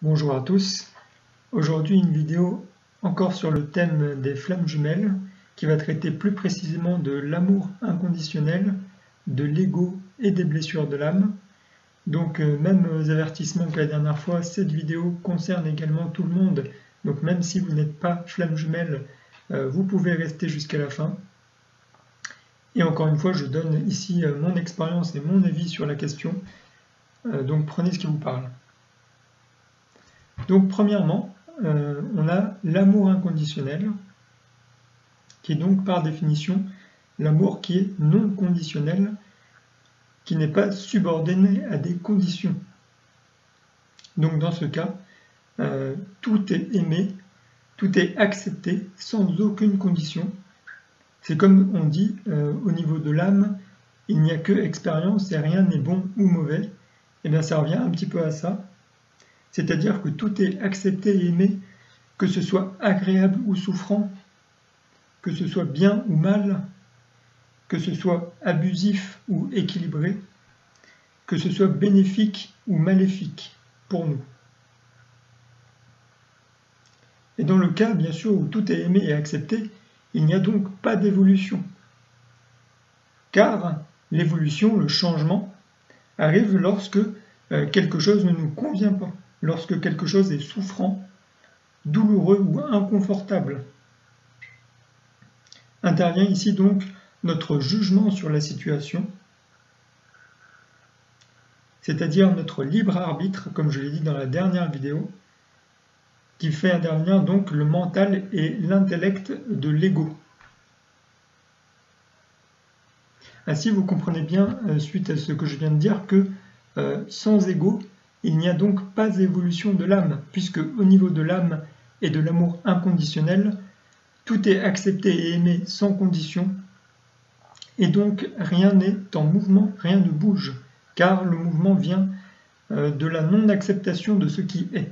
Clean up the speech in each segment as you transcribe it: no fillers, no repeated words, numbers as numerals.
Bonjour à tous, aujourd'hui une vidéo encore sur le thème des flammes jumelles qui va traiter plus précisément de l'amour inconditionnel, de l'ego et des blessures de l'âme. Donc même avertissement que la dernière fois, cette vidéo concerne également tout le monde, donc même si vous n'êtes pas flamme jumelle, vous pouvez rester jusqu'à la fin. Et encore une fois, je donne ici mon expérience et mon avis sur la question, donc prenez ce qui vous parle. Donc premièrement, on a l'amour inconditionnel, qui est donc par définition l'amour qui est non conditionnel, qui n'est pas subordonné à des conditions. Donc dans ce cas, tout est aimé, tout est accepté sans aucune condition. C'est comme on dit au niveau de l'âme, il n'y a que expérience et rien n'est bon ou mauvais. Et bien ça revient un petit peu à ça. C'est-à-dire que tout est accepté et aimé, que ce soit agréable ou souffrant, que ce soit bien ou mal, que ce soit abusif ou équilibré, que ce soit bénéfique ou maléfique pour nous. Et dans le cas, bien sûr, où tout est aimé et accepté, il n'y a donc pas d'évolution. Car l'évolution, le changement, arrive lorsque quelque chose ne nous convient pas, lorsque quelque chose est souffrant, douloureux ou inconfortable. Intervient ici donc notre jugement sur la situation, c'est-à-dire notre libre arbitre, comme je l'ai dit dans la dernière vidéo, qui fait intervenir donc le mental et l'intellect de l'ego. Ainsi, vous comprenez bien, suite à ce que je viens de dire, que sans ego, il n'y a donc pas évolution de l'âme, puisque au niveau de l'âme et de l'amour inconditionnel, tout est accepté et aimé sans condition, et donc rien n'est en mouvement, rien ne bouge, car le mouvement vient de la non-acceptation de ce qui est.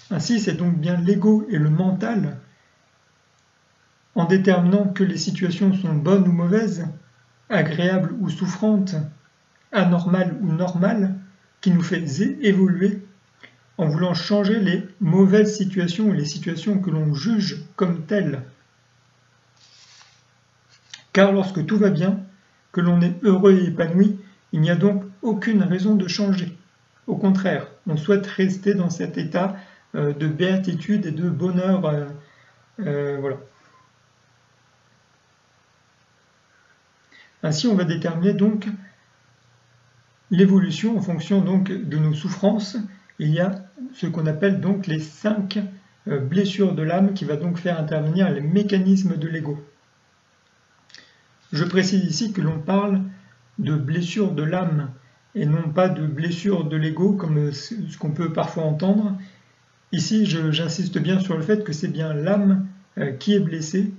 Ainsi, c'est donc bien l'ego et le mental, en déterminant que les situations sont bonnes ou mauvaises, agréables ou souffrantes, anormales ou normales, qui nous fait évoluer en voulant changer les mauvaises situations ou les situations que l'on juge comme telles. Car lorsque tout va bien, que l'on est heureux et épanoui, il n'y a donc aucune raison de changer. Au contraire, on souhaite rester dans cet état de béatitude et de bonheur. Voilà. Ainsi, on va déterminer donc l'évolution en fonction donc de nos souffrances. Il y a ce qu'on appelle donc les 5 blessures de l'âme qui va donc faire intervenir les mécanismes de l'ego. Je précise ici que l'on parle de blessures de l'âme et non pas de blessures de l'ego comme ce qu'on peut parfois entendre. Ici, j'insiste bien sur le fait que c'est bien l'âme qui est blessée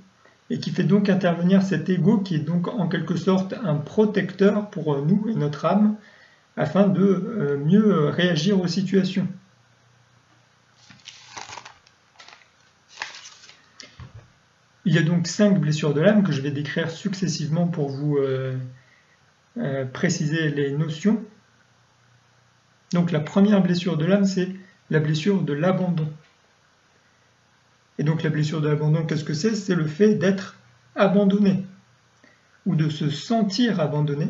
et qui fait donc intervenir cet ego qui est donc en quelque sorte un protecteur pour nous et notre âme afin de mieux réagir aux situations. Il y a donc 5 blessures de l'âme que je vais décrire successivement pour vous préciser les notions. Donc la première blessure de l'âme, c'est la blessure de l'abandon. Et donc la blessure de l'abandon, qu'est-ce que c'est? C'est le fait d'être abandonné ou de se sentir abandonné.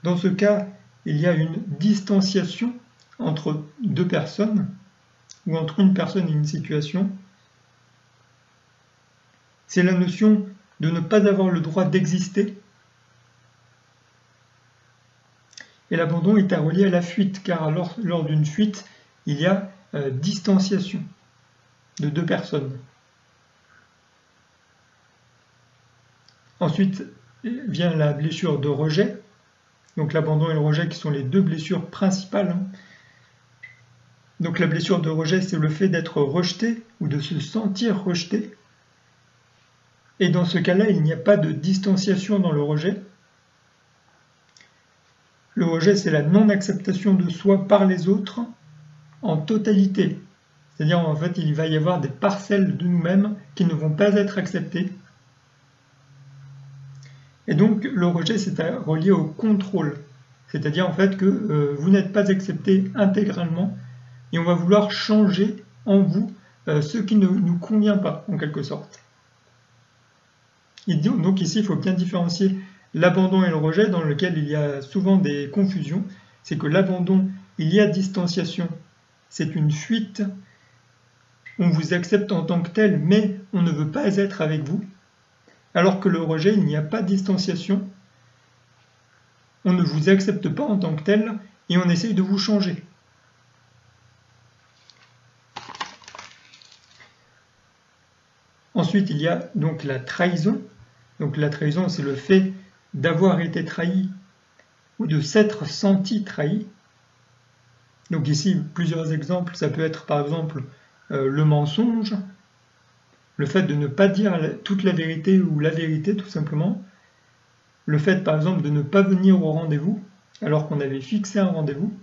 Dans ce cas, il y a une distanciation entre deux personnes ou entre une personne et une situation. C'est la notion de ne pas avoir le droit d'exister. Et l'abandon est à relier à la fuite, car lors d'une fuite, il y a distanciation de deux personnes. Ensuite vient la blessure de rejet. Donc l'abandon et le rejet qui sont les deux blessures principales. Donc la blessure de rejet, c'est le fait d'être rejeté ou de se sentir rejeté. Et dans ce cas-là, il n'y a pas de distanciation dans le rejet. Le rejet, c'est la non-acceptation de soi par les autres en totalité. C'est-à-dire, en fait, il va y avoir des parcelles de nous-mêmes qui ne vont pas être acceptées. Et donc le rejet, c'est relié au contrôle. C'est-à-dire en fait que vous n'êtes pas accepté intégralement et on va vouloir changer en vous ce qui ne nous convient pas, en quelque sorte. Et donc ici, il faut bien différencier l'abandon et le rejet, dans lequel il y a souvent des confusions. C'est que l'abandon, il y a distanciation, c'est une fuite, on vous accepte en tant que tel, mais on ne veut pas être avec vous. Alors que le rejet, il n'y a pas de distanciation, on ne vous accepte pas en tant que tel, et on essaye de vous changer. Ensuite, il y a donc la trahison. Donc la trahison, c'est le fait d'avoir été trahi ou de s'être senti trahi. Donc ici, plusieurs exemples. Ça peut être par exemple le mensonge, le fait de ne pas dire toute la vérité ou la vérité tout simplement, le fait par exemple de ne pas venir au rendez-vous alors qu'on avait fixé un rendez-vous.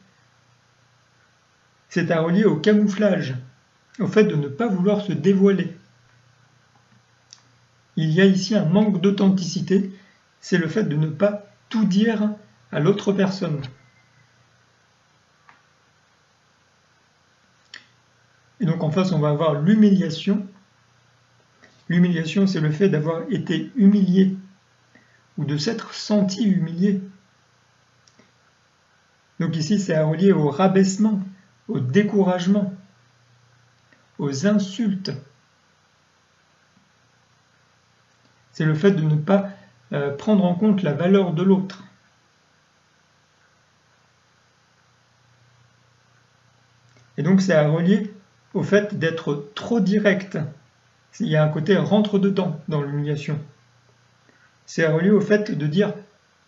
C'est à relier au camouflage, au fait de ne pas vouloir se dévoiler. Il y a ici un manque d'authenticité, c'est le fait de ne pas tout dire à l'autre personne. Et donc en face, on va avoir l'humiliation. L'humiliation, c'est le fait d'avoir été humilié ou de s'être senti humilié. Donc ici, c'est à relier au rabaissement, au découragement, aux insultes. C'est le fait de ne pas prendre en compte la valeur de l'autre. Et donc c'est à relier au fait d'être trop direct. Il y a un côté rentre-dedans dans l'humiliation. C'est à relier au fait de dire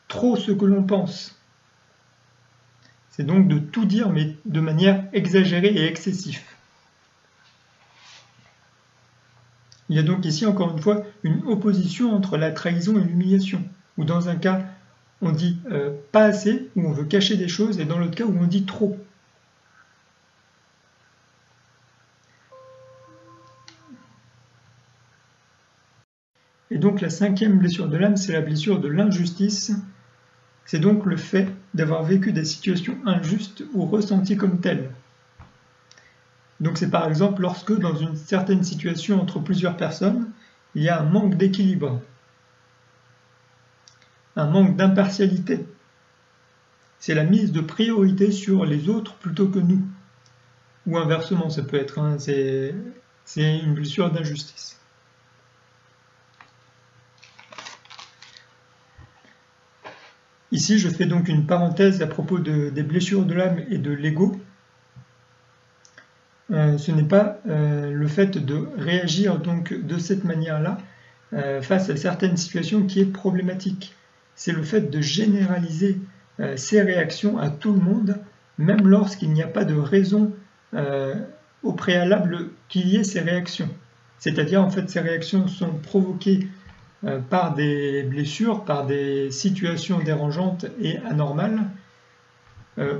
trop ce que l'on pense. C'est donc de tout dire, mais de manière exagérée et excessive. Il y a donc ici, encore une fois, une opposition entre la trahison et l'humiliation, où dans un cas, on dit pas assez, où on veut cacher des choses, et dans l'autre cas, où on dit trop. Et donc la 5e blessure de l'âme, c'est la blessure de l'injustice. C'est donc le fait d'avoir vécu des situations injustes ou ressenties comme telles. Donc c'est par exemple lorsque dans une certaine situation entre plusieurs personnes, il y a un manque d'équilibre, un manque d'impartialité. C'est la mise de priorité sur les autres plutôt que nous. Ou inversement, ça peut être, c'est une blessure d'injustice. Ici, je fais donc une parenthèse à propos des blessures de l'âme et de l'ego. Ce n'est pas le fait de réagir donc de cette manière-là face à certaines situations qui est problématique. C'est le fait de généraliser ces réactions à tout le monde, même lorsqu'il n'y a pas de raison au préalable qu'il y ait ces réactions. C'est-à-dire, en fait, ces réactions sont provoquées par des blessures, par des situations dérangeantes et anormales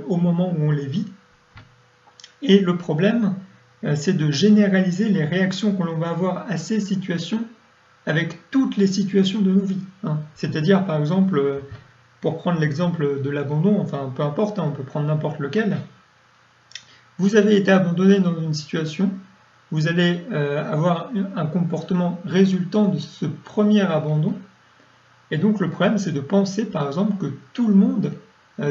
au moment où on les vit. Et le problème, c'est de généraliser les réactions que l'on va avoir à ces situations avec toutes les situations de nos vies. C'est-à-dire, par exemple, pour prendre l'exemple de l'abandon, enfin peu importe, on peut prendre n'importe lequel, vous avez été abandonné dans une situation, vous allez avoir un comportement résultant de ce premier abandon, et donc le problème c'est de penser par exemple que tout le monde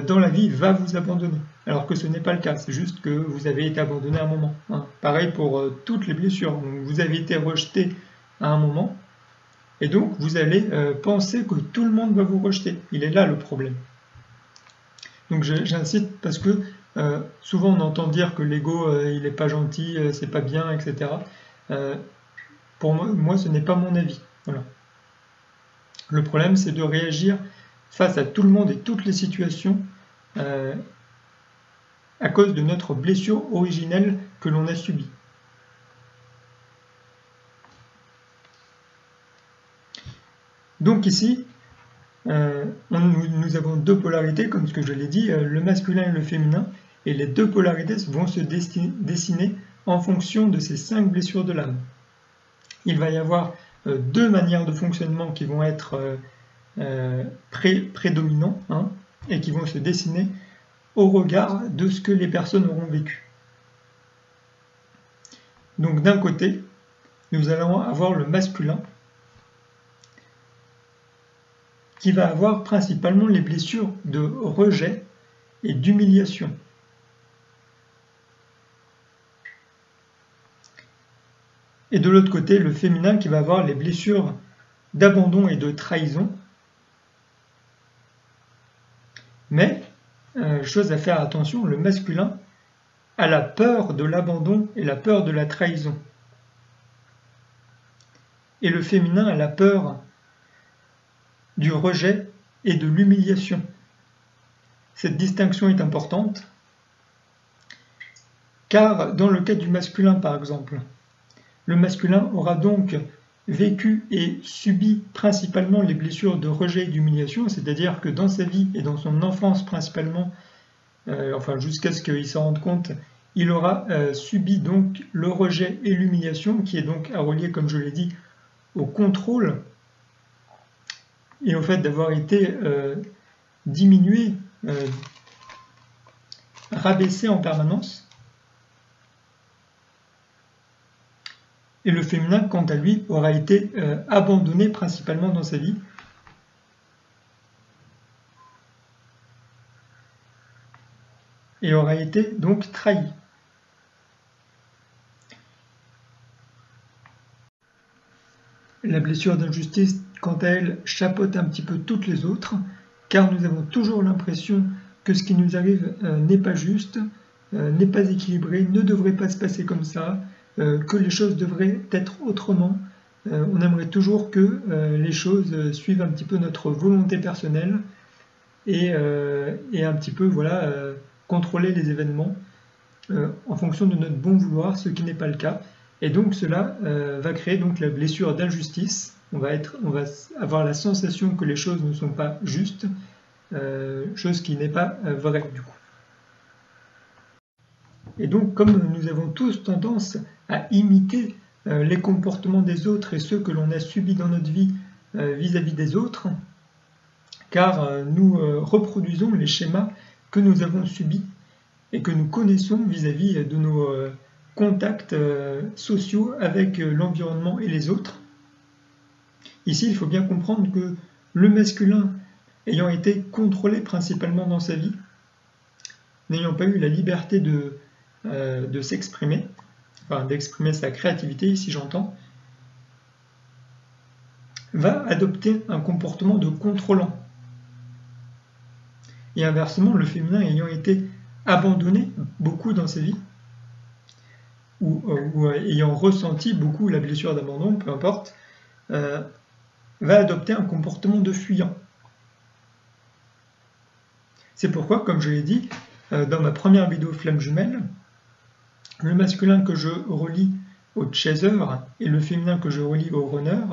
dans la vie va vous abandonner, alors que ce n'est pas le cas, c'est juste que vous avez été abandonné à un moment. Pareil pour toutes les blessures, donc, vous avez été rejeté à un moment, et donc vous allez penser que tout le monde va vous rejeter. Il est là le problème. Donc j'incite parce que souvent on entend dire que l'ego il n'est pas gentil, c'est pas bien, etc. Pour moi ce n'est pas mon avis. Voilà. Le problème c'est de réagir face à tout le monde et toutes les situations à cause de notre blessure originelle que l'on a subie. Donc ici, nous avons deux polarités, comme ce que je l'ai dit, le masculin et le féminin, et les deux polarités vont se dessiner en fonction de ces 5 blessures de l'âme. Il va y avoir deux manières de fonctionnement qui vont être prédominants, hein, et qui vont se dessiner au regard de ce que les personnes auront vécu. Donc d'un côté, nous allons avoir le masculin qui va avoir principalement les blessures de rejet et d'humiliation. Et de l'autre côté, le féminin qui va avoir les blessures d'abandon et de trahison. Mais, chose à faire attention, le masculin a la peur de l'abandon et la peur de la trahison. Et le féminin a la peur du rejet et de l'humiliation. Cette distinction est importante, car dans le cas du masculin par exemple, le masculin aura donc vécu et subi principalement les blessures de rejet et d'humiliation, c'est-à-dire que dans sa vie et dans son enfance principalement, jusqu'à ce qu'il s'en rende compte, il aura subi donc le rejet et l'humiliation, qui est donc à relier, comme je l'ai dit, au contrôle et au fait d'avoir été diminué, rabaissé en permanence. Et le féminin, quant à lui, aura été abandonné principalement dans sa vie. Et aura été donc trahi. La blessure d'injustice, quant à elle, chapeaute un petit peu toutes les autres, car nous avons toujours l'impression que ce qui nous arrive n'est pas juste, n'est pas équilibré, ne devrait pas se passer comme ça, que les choses devraient être autrement. On aimerait toujours que les choses suivent un petit peu notre volonté personnelle et un petit peu contrôler les événements en fonction de notre bon vouloir, ce qui n'est pas le cas. Et donc cela va créer donc la blessure d'injustice. On va avoir la sensation que les choses ne sont pas justes, chose qui n'est pas vraie du coup. Et donc comme nous avons tous tendance à imiter les comportements des autres et ceux que l'on a subis dans notre vie vis-à-vis des autres, car nous reproduisons les schémas que nous avons subis et que nous connaissons vis-à-vis de nos contacts sociaux avec l'environnement et les autres. Ici, il faut bien comprendre que le masculin, ayant été contrôlé principalement dans sa vie, n'ayant pas eu la liberté de s'exprimer, d'exprimer sa créativité, ici j'entends, va adopter un comportement de contrôlant. Et inversement, le féminin ayant été abandonné beaucoup dans sa vie, ou ayant ressenti beaucoup la blessure d'abandon, peu importe, va adopter un comportement de fuyant. C'est pourquoi, comme je l'ai dit, dans ma première vidéo Flamme Jumelle, le masculin que je relie au chaser et le féminin que je relie au runner,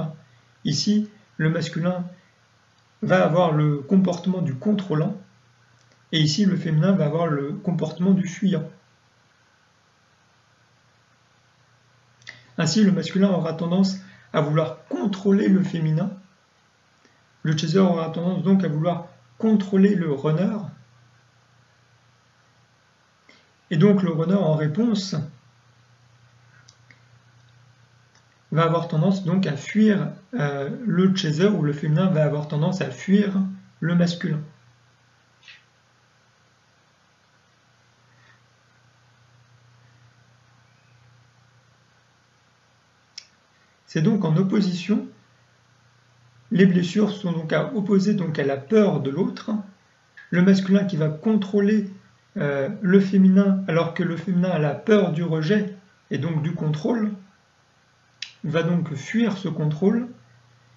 ici, le masculin va avoir le comportement du contrôlant, et ici, le féminin va avoir le comportement du fuyant. Ainsi, le masculin aura tendance à vouloir contrôler le féminin, le chaser aura tendance donc à vouloir contrôler le runner, et donc le runner en réponse va avoir tendance donc à fuir le chaser, ou le féminin va avoir tendance à fuir le masculin. C'est donc en opposition, les blessures sont donc opposées donc à la peur de l'autre, le masculin qui va contrôler le féminin alors que le féminin a la peur du rejet et donc du contrôle, va donc fuir ce contrôle,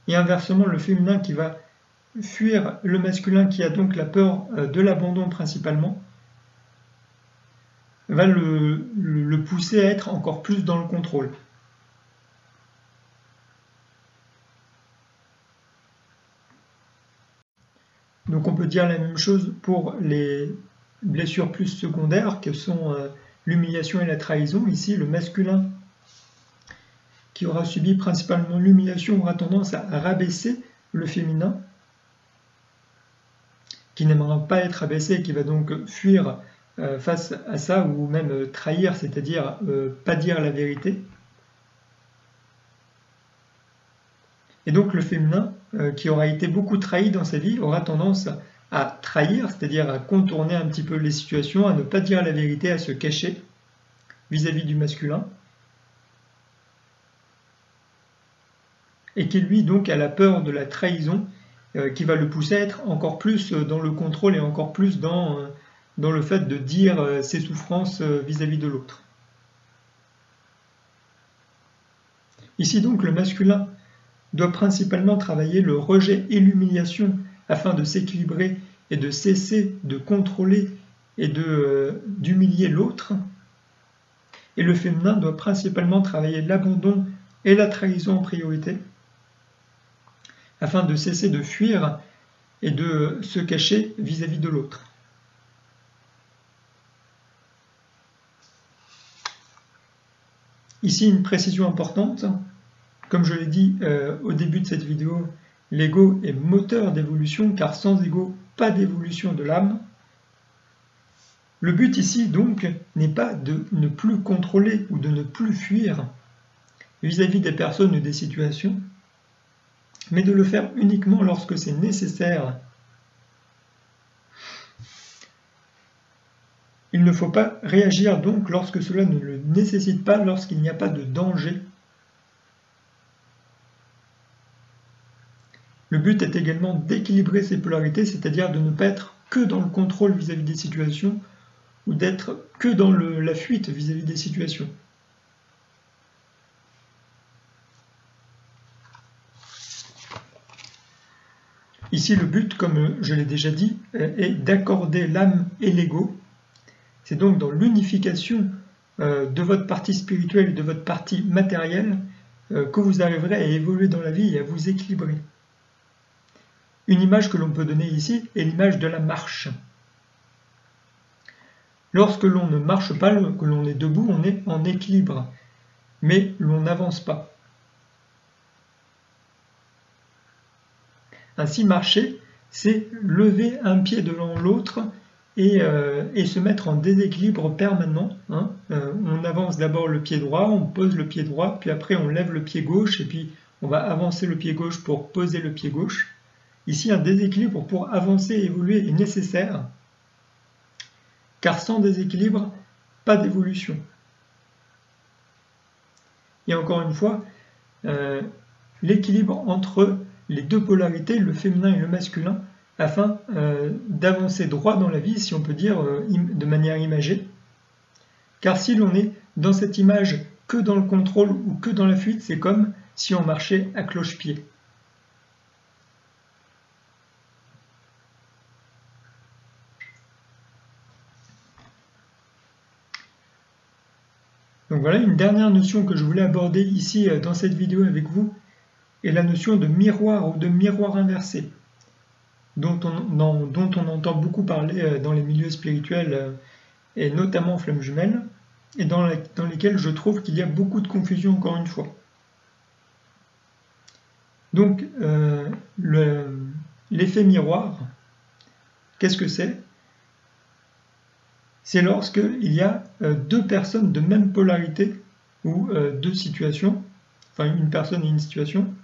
et inversement le féminin qui va fuir le masculin qui a donc la peur de l'abandon principalement, va le pousser à être encore plus dans le contrôle. Donc on peut dire la même chose pour les blessures plus secondaires que sont l'humiliation et la trahison. Ici, le masculin qui aura subi principalement l'humiliation aura tendance à rabaisser le féminin, qui n'aimera pas être abaissé, qui va donc fuir face à ça, ou même trahir, c'est-à-dire pas dire la vérité. Et donc le féminin, qui aura été beaucoup trahi dans sa vie, aura tendance à trahir, c'est-à-dire à contourner un petit peu les situations, à ne pas dire la vérité, à se cacher vis-à-vis du masculin. Et qui lui donc a la peur de la trahison, qui va le pousser à être encore plus dans le contrôle et encore plus dans le fait de dire ses souffrances vis-à-vis de l'autre. Ici donc le masculin doit principalement travailler le rejet et l'humiliation afin de s'équilibrer et de cesser de contrôler et d'humilier l'autre. Et le féminin doit principalement travailler l'abandon et la trahison en priorité, afin de cesser de fuir et de se cacher vis-à-vis de l'autre. Ici, une précision importante. Comme je l'ai dit au début de cette vidéo, l'ego est moteur d'évolution, car sans ego, pas d'évolution de l'âme. Le but ici, donc, n'est pas de ne plus contrôler ou de ne plus fuir vis-à-vis des personnes ou des situations, mais de le faire uniquement lorsque c'est nécessaire. Il ne faut pas réagir donc lorsque cela ne le nécessite pas, lorsqu'il n'y a pas de danger. Le but est également d'équilibrer ces polarités, c'est-à-dire de ne pas être que dans le contrôle vis-à-vis des situations, ou d'être que dans la fuite vis-à-vis des situations. Ici, le but, comme je l'ai déjà dit, est d'accorder l'âme et l'ego. C'est donc dans l'unification de votre partie spirituelle et de votre partie matérielle que vous arriverez à évoluer dans la vie et à vous équilibrer. Une image que l'on peut donner ici est l'image de la marche. Lorsque l'on ne marche pas, que l'on est debout, on est en équilibre, mais l'on n'avance pas. Ainsi, marcher, c'est lever un pied devant l'autre et se mettre en déséquilibre permanent. On avance d'abord le pied droit, on pose le pied droit, puis après on lève le pied gauche, et puis on va avancer le pied gauche pour poser le pied gauche. Ici, un déséquilibre pour avancer et évoluer est nécessaire, car sans déséquilibre, pas d'évolution. Et encore une fois, l'équilibre entre les deux polarités, le féminin et le masculin, afin d'avancer droit dans la vie, si on peut dire, de manière imagée. Car si l'on est dans cette image que dans le contrôle ou que dans la fuite, c'est comme si on marchait à cloche-pied. Donc voilà, une dernière notion que je voulais aborder ici dans cette vidéo avec vous est la notion de miroir ou de miroir inversé, dont on entend beaucoup parler dans les milieux spirituels et notamment Flammes Jumelles, et dans lesquels je trouve qu'il y a beaucoup de confusion encore une fois. Donc l'effet miroir, qu'est-ce que c'est ? C'est lorsqu'il y a deux personnes de même polarité, ou deux situations, enfin une personne et une situation,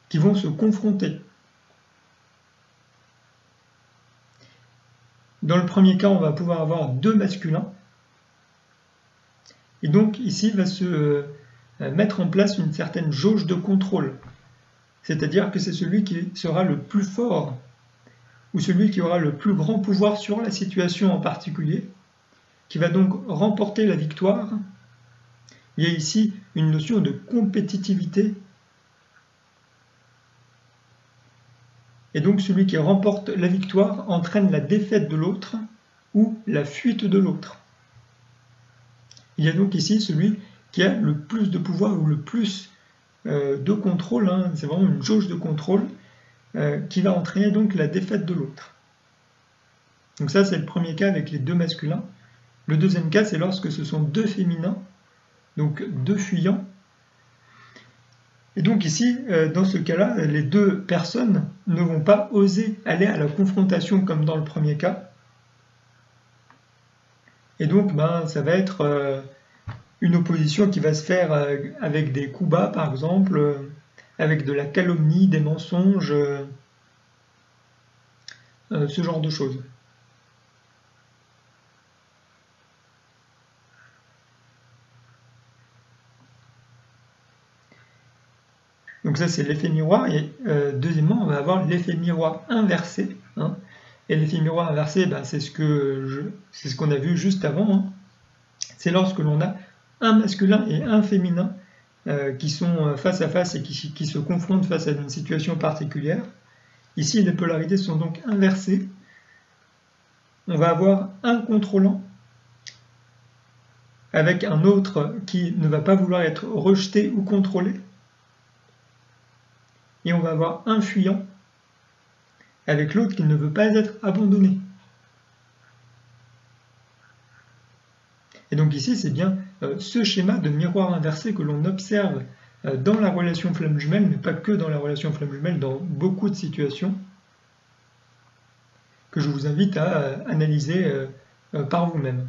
qui vont se confronter. Dans le premier cas, on va pouvoir avoir deux masculins, et donc ici va se mettre en place une certaine jauge de contrôle, c'est-à-dire que c'est celui qui sera le plus fort, ou celui qui aura le plus grand pouvoir sur la situation en particulier, qui va donc remporter la victoire. Il y a ici une notion de compétitivité. Et donc celui qui remporte la victoire entraîne la défaite de l'autre ou la fuite de l'autre. Il y a donc ici celui qui a le plus de pouvoir ou le plus de contrôle, c'est vraiment une jauge de contrôle, qui va entraîner donc la défaite de l'autre. Donc ça, c'est le premier cas avec les deux masculins. Le deuxième cas, c'est lorsque ce sont deux féminins, donc deux fuyants, Et donc ici, dans ce cas-là, les deux personnes ne vont pas oser aller à la confrontation comme dans le premier cas. Et donc, ça va être une opposition qui va se faire avec des coups bas, par exemple, avec de la calomnie, des mensonges, ce genre de choses. Donc ça, c'est l'effet miroir. Et deuxièmement, on va avoir l'effet miroir inversé. Hein. Et l'effet miroir inversé, c'est ce qu'on a vu juste avant. Hein. C'est lorsque l'on a un masculin et un féminin qui sont face à face et qui se confrontent face à une situation particulière. Ici, les polarités sont donc inversées. On va avoir un contrôlant avec un autre qui ne va pas vouloir être rejeté ou contrôlé. Et on va avoir un fuyant avec l'autre qui ne veut pas être abandonné. Et donc ici, c'est bien ce schéma de miroir inversé que l'on observe dans la relation flamme jumelle, mais pas que dans la relation flamme jumelle, dans beaucoup de situations, que je vous invite à analyser par vous-même.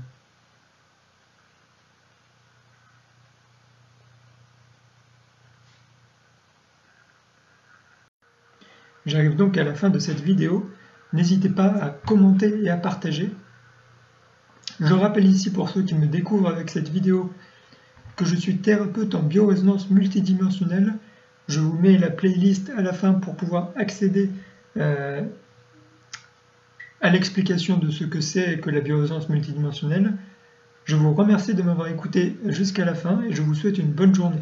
J'arrive donc à la fin de cette vidéo. N'hésitez pas à commenter et à partager. Je rappelle ici pour ceux qui me découvrent avec cette vidéo que je suis thérapeute en biorésonance multidimensionnelle. Je vous mets la playlist à la fin pour pouvoir accéder à l'explication de ce que c'est que la biorésonance multidimensionnelle. Je vous remercie de m'avoir écouté jusqu'à la fin et je vous souhaite une bonne journée.